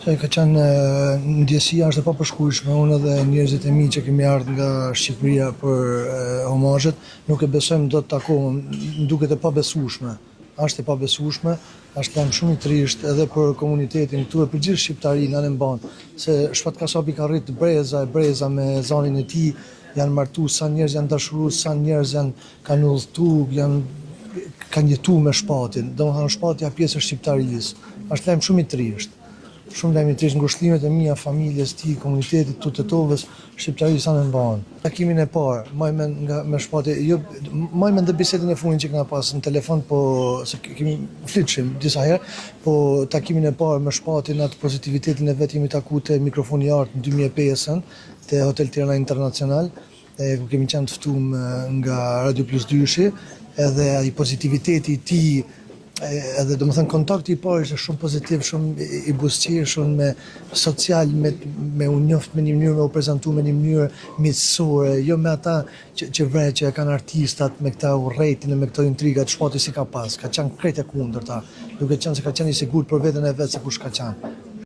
Se ka qenë ndjesia është e papërshkruajshme, unë dhe njerëzit e mi që kemi ardhur nga Shqipëria për homazhet, nuk e besojmë dot akoma, më duket e pabesueshme. Është e pabesueshme, është lajm shumë i trisht edhe për komunitetin këtu e për gjithë shqiptarinë anë mban, se Shpat Kasapi ka rrit breza me zanin e tij, janë martu, sa njerëz janë dashuruar, sa njerëz kanë udhëtuar, kanë jetuar me Shpatin. Domethënë Shpati pjesë e shqiptarisë. Është lajm shumë i trisht. Shumë lajm i trisht, ngushëllimet e mia familjes tij, komunitetit të Tetovës, shqiptarisë anë mban. Takimin e parë, me Shpati, jo, maj dhe bisedën e fundit që kena pas në telefon, po se kemi flitshim disa herë, po takimin e parë me Shpatin, atë pozitivitetin e vet jemi taku te mikrofoni i artë në 2005-ën, te Hotel Tirana Internacional, ku kemi qenë të ftuar nga Radio Plus Dyshi, edhe ai pozitiviteti i tij, edhe domethënë kontakti i parë ishte shumë pozitiv, shumë i buzëqir, shumë me social, me u njoft me një mënyrë, me u prezantu me një mënyrë miqësore, jo me ata që vret, që kanë artistat, me këta urrejtin e me këto intrigat. Shpati si ka pas, ka qenë krejt e kundërta, duke qenë se ka qenë i sigurt për veten e vet se kush ka qenë.